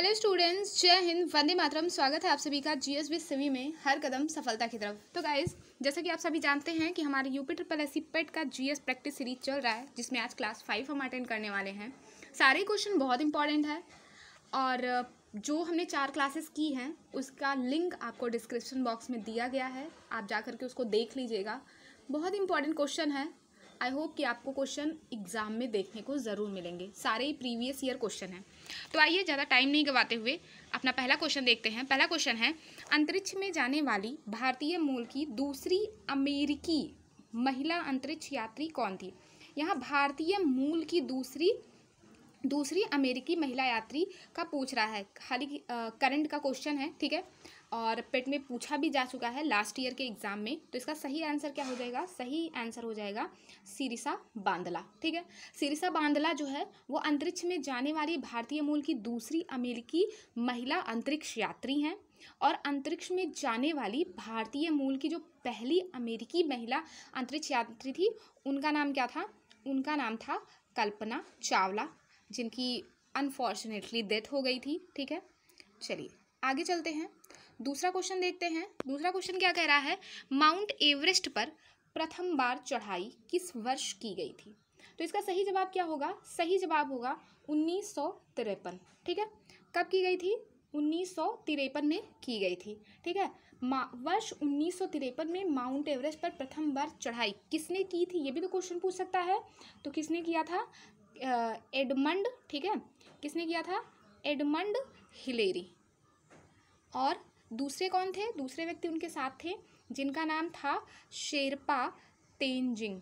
Hello students, जय हिंद, वंदे मातरम। स्वागत है आप सभी का जीएस विद सिवी में हर कदम सफलता की तरफ। तो गाइज, जैसा कि आप सभी जानते हैं कि हमारे यूपी ट्रिपल एससी पेट का जीएस प्रैक्टिस सीरीज चल रहा है, जिसमें आज क्लास 5 हम अटेंड करने वाले हैं। सारे क्वेश्चन बहुत इंपॉर्टेंट है और जो हमने 4 क्लासेस की हैं उसका लिंक आपको डिस्क्रिप्शन बॉक्स में दिया गया है, आप जा करके उसको देख लीजिएगा। बहुत इंपॉर्टेंट क्वेश्चन है। आई होप कि आपको क्वेश्चन एग्जाम में देखने को ज़रूर मिलेंगे। सारे ही प्रीवियस ईयर क्वेश्चन हैं। तो आइए ज़्यादा टाइम नहीं गवाते हुए अपना पहला क्वेश्चन देखते हैं। पहला क्वेश्चन है, अंतरिक्ष में जाने वाली भारतीय मूल की दूसरी अमेरिकी महिला अंतरिक्ष यात्री कौन थी। यहाँ भारतीय मूल की दूसरी अमेरिकी महिला यात्री का पूछ रहा है। खाली करंट का क्वेश्चन है, ठीक है, और पेट में पूछा भी जा चुका है लास्ट ईयर के एग्जाम में। तो इसका सही आंसर क्या हो जाएगा? सही आंसर हो जाएगा सिरिसा बांदला। ठीक है, सिरिसा बांदला जो है वो अंतरिक्ष में जाने वाली भारतीय मूल की दूसरी अमेरिकी महिला अंतरिक्ष यात्री हैं। और अंतरिक्ष में जाने वाली भारतीय मूल की जो पहली अमेरिकी महिला अंतरिक्ष यात्री थी, उनका नाम क्या था? उनका नाम था कल्पना चावला, जिनकी अनफॉर्चुनेटली डेथ हो गई थी। ठीक है, चलिए आगे चलते हैं, दूसरा क्वेश्चन देखते हैं। दूसरा क्वेश्चन क्या कह रहा है? माउंट एवरेस्ट पर प्रथम बार चढ़ाई किस वर्ष की गई थी। तो इसका सही जवाब क्या होगा? सही जवाब होगा 1953। ठीक है, कब की गई थी? 1953 में की गई थी। ठीक है, वर्ष 1953 में माउंट एवरेस्ट पर प्रथम बार चढ़ाई किसने की थी, ये भी तो क्वेश्चन पूछ सकता है। तो किसने किया था? एडमंड। ठीक है, किसने किया था? Edmund Hillary. और दूसरे कौन थे? दूसरे व्यक्ति उनके साथ थे जिनका नाम था शेरपा तेंजिंग।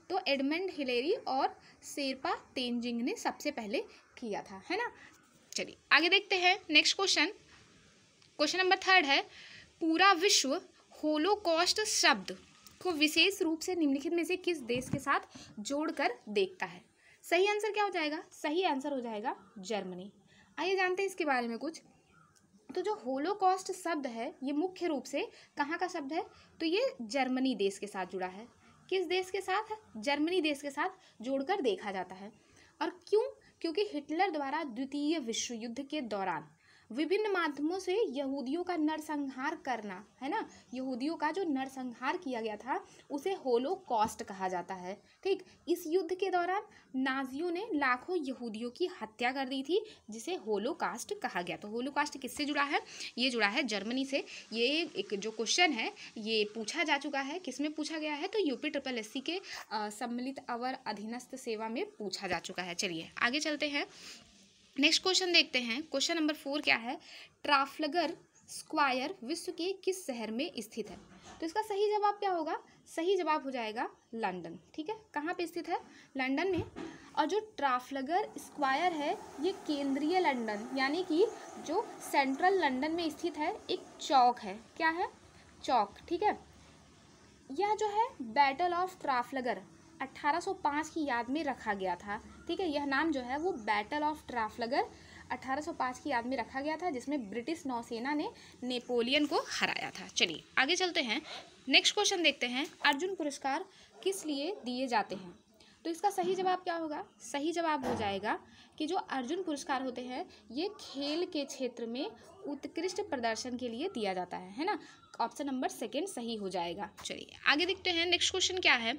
तो एडमंड हिलेरी और शेरपा तेंजिंग ने सबसे पहले किया था, है ना। चलिए आगे देखते हैं नेक्स्ट क्वेश्चन। क्वेश्चन नंबर 3 है, पूरा विश्व होलोकॉस्ट शब्द को विशेष रूप से निम्नलिखित में से किस देश के साथ जोड़कर देखता है। सही आंसर क्या हो जाएगा? सही आंसर हो जाएगा जर्मनी। आइए जानते हैं इसके बारे में कुछ। तो जो होलोकॉस्ट शब्द है ये मुख्य रूप से कहाँ का शब्द है? तो ये जर्मनी देश के साथ जुड़ा है। किस देश के साथ? जर्मनी देश के साथ जोड़कर देखा जाता है। और क्यों? क्योंकि हिटलर द्वारा द्वितीय विश्व युद्ध के दौरान विभिन्न माध्यमों से यहूदियों का नरसंहार करना, है ना, यहूदियों का जो नरसंहार किया गया था उसे होलोकॉस्ट कहा जाता है। ठीक, इस युद्ध के दौरान नाजियों ने लाखों यहूदियों की हत्या कर दी थी, जिसे होलोकास्ट कहा गया। तो होलोकास्ट किससे जुड़ा है? ये जुड़ा है जर्मनी से। ये एक जो क्वेश्चन है ये पूछा जा चुका है। किसमें पूछा गया है? तो यूपी ट्रिपल एससी के सम्मिलित अवर अधीनस्थ सेवा में पूछा जा चुका है। चलिए आगे चलते हैं, नेक्स्ट क्वेश्चन देखते हैं। क्वेश्चन नंबर 4 क्या है? ट्राफलगर स्क्वायर विश्व के किस शहर में स्थित है। तो इसका सही जवाब क्या होगा? सही जवाब हो जाएगा लंदन। ठीक है, कहाँ पे स्थित है? लंदन में। और जो ट्राफलगर स्क्वायर है ये केंद्रीय लंदन यानी कि जो सेंट्रल लंदन में स्थित है, एक चौक है। क्या है? चौक। ठीक है, यह जो है बैटल ऑफ ट्राफलगर 1805 की याद में रखा गया था। ठीक है, यह नाम जो है वो बैटल ऑफ ट्राफलगर 1805 की याद में रखा गया था, जिसमें ब्रिटिश नौसेना ने नेपोलियन को हराया था। चलिए आगे चलते हैं, नेक्स्ट क्वेश्चन देखते हैं। अर्जुन पुरस्कार किस लिए दिए जाते हैं। तो इसका सही जवाब क्या होगा? सही जवाब हो जाएगा कि जो अर्जुन पुरस्कार होते हैं ये खेल के क्षेत्र में उत्कृष्ट प्रदर्शन के लिए दिया जाता है ना। ऑप्शन नंबर 2 सही हो जाएगा। चलिए आगे देखते हैं, नेक्स्ट क्वेश्चन क्या है?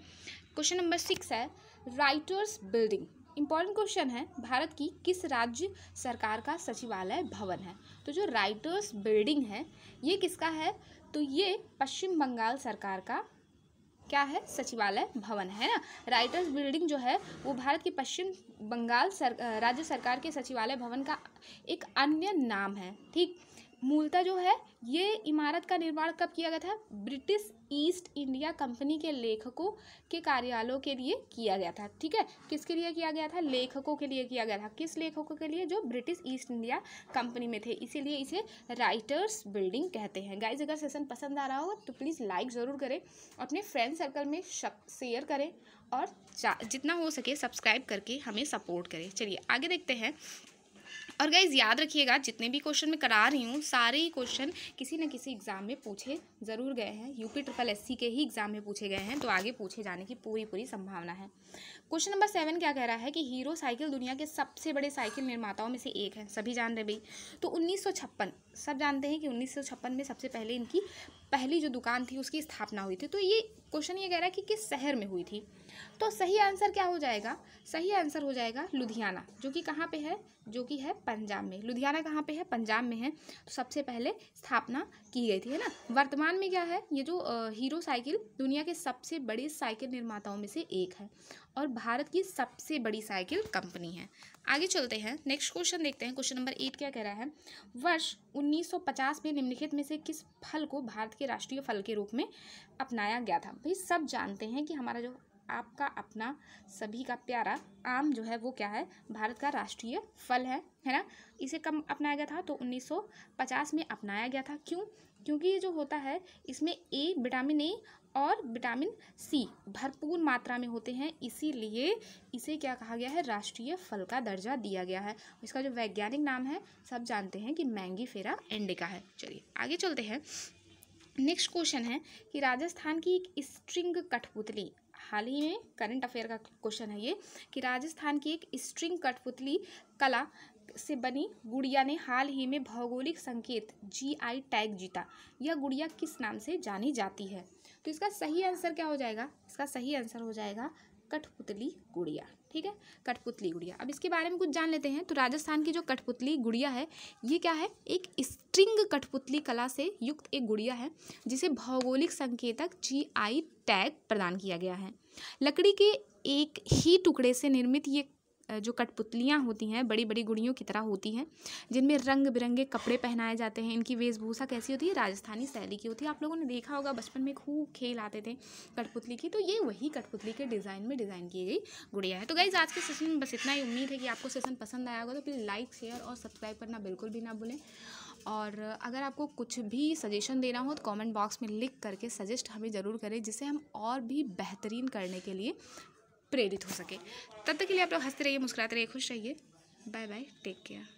क्वेश्चन नंबर 6 है, राइटर्स बिल्डिंग। इंपॉर्टेंट क्वेश्चन है, भारत की किस राज्य सरकार का सचिवालय भवन है। तो जो राइटर्स बिल्डिंग है ये किसका है? तो ये पश्चिम बंगाल सरकार का क्या है? सचिवालय भवन, है ना। राइटर्स बिल्डिंग जो है वो भारत की पश्चिम बंगाल राज्य सरकार के सचिवालय भवन का एक अन्य नाम है। ठीक, मूलतः जो है ये इमारत का निर्माण कब किया गया था? ब्रिटिश ईस्ट इंडिया कंपनी के लेखकों के कार्यालयों के लिए किया गया था। ठीक है, किसके लिए किया गया था? लेखकों के लिए किया गया था। किस लेखकों के लिए? जो ब्रिटिश ईस्ट इंडिया कंपनी में थे, इसीलिए इसे राइटर्स बिल्डिंग कहते हैं। गाइज, अगर सेशन पसंद आ रहा हो तो प्लीज़ लाइक ज़रूर करें, अपने फ्रेंड सर्कल में शेयर करें और जितना हो सके सब्सक्राइब करके हमें सपोर्ट करें। चलिए आगे देखते हैं, और गाइज याद रखिएगा, जितने भी क्वेश्चन मैं करा रही हूँ सारे ही क्वेश्चन किसी न किसी एग्जाम में पूछे ज़रूर गए हैं, UP-SSC के ही एग्जाम में पूछे गए हैं, तो आगे पूछे जाने की पूरी संभावना है। क्वेश्चन नंबर 7 क्या कह रहा है कि हीरो साइकिल दुनिया के सबसे बड़े साइकिल निर्माताओं में से एक है, सभी जान रहे भाई। तो 1956, सब जानते हैं कि 1956 में सबसे पहले इनकी पहली जो दुकान थी उसकी स्थापना हुई थी। तो ये क्वेश्चन ये कह रहा है कि किस शहर में हुई थी। तो सही आंसर क्या हो जाएगा, सही आंसर हो जाएगा लुधियाना, जो कि कहाँ पे है, जो कि है पंजाब में। लुधियाना कहाँ पे है, पंजाब में है। तो सबसे पहले स्थापना की गई थी, है ना। वर्तमान में क्या है, ये जो हीरो साइकिल दुनिया के सबसे बड़े साइकिल निर्माताओं में से एक है और भारत की सबसे बड़ी साइकिल कंपनी है। आगे चलते हैं, नेक्स्ट क्वेश्चन देखते हैं। क्वेश्चन नंबर 8 क्या कह रहा है, वर्ष 1950 में निम्नलिखित में से किस फल को भारत के राष्ट्रीय फल के रूप में अपनाया गया था। भाई सब जानते हैं कि हमारा जो आपका अपना सभी का प्यारा आम जो है वो क्या है, भारत का राष्ट्रीय फल है ना। इसे कब अपनाया गया था, तो 1950 में अपनाया गया था। क्यों, क्योंकि ये जो होता है इसमें विटामिन ए और विटामिन सी भरपूर मात्रा में होते हैं, इसीलिए इसे क्या कहा गया है, राष्ट्रीय फल का दर्जा दिया गया है। इसका जो वैज्ञानिक नाम है सब जानते हैं कि मैंगीफेरा इंडिका है। चलिए आगे चलते हैं। नेक्स्ट क्वेश्चन है कि राजस्थान की एक स्ट्रिंग कठपुतली, हाल ही में करंट अफेयर का क्वेश्चन है ये, कि राजस्थान की एक स्ट्रिंग कठपुतली कला से बनी गुड़िया ने हाल ही में भौगोलिक संकेत GI टैग जीता। यह गुड़िया किस नाम से जानी जाती है। तो इसका सही आंसर क्या हो जाएगा, इसका सही आंसर हो जाएगा कठपुतली गुड़िया। ठीक है, कठपुतली गुड़िया। अब इसके बारे में कुछ जान लेते हैं। तो राजस्थान की जो कठपुतली गुड़िया है ये क्या है, एक स्ट्रिंग कठपुतली कला से युक्त एक गुड़िया है जिसे भौगोलिक संकेतक GI टैग प्रदान किया गया है। लकड़ी के एक ही टुकड़े से निर्मित ये जो कठपुतलियाँ होती हैं बड़ी बड़ी गुड़ियों की तरह होती हैं, जिनमें रंग बिरंगे कपड़े पहनाए जाते हैं। इनकी वेशभूषा कैसी होती है, राजस्थानी शैली की होती है। आप लोगों ने देखा होगा बचपन में खूब खेल आते थे कठपुतली की, तो ये वही कठपुतली के डिज़ाइन में डिज़ाइन की गई गुड़िया है। तो गाइस आज के सेशन में बस इतना ही। उम्मीद है कि आपको सेशन पसंद आया होगा, तो प्लीज़ लाइक शेयर और सब्सक्राइब करना बिल्कुल भी ना भूलें। और अगर आपको कुछ भी सजेशन देना हो तो कमेंट बॉक्स में लिख करके सजेस्ट हमें ज़रूर करें, जिससे हम और भी बेहतरीन करने के लिए प्रेरित हो सके। तब तक के लिए आप लोग हंसते रहिए, मुस्कुराते रहिए, खुश रहिए। Bye bye, take care.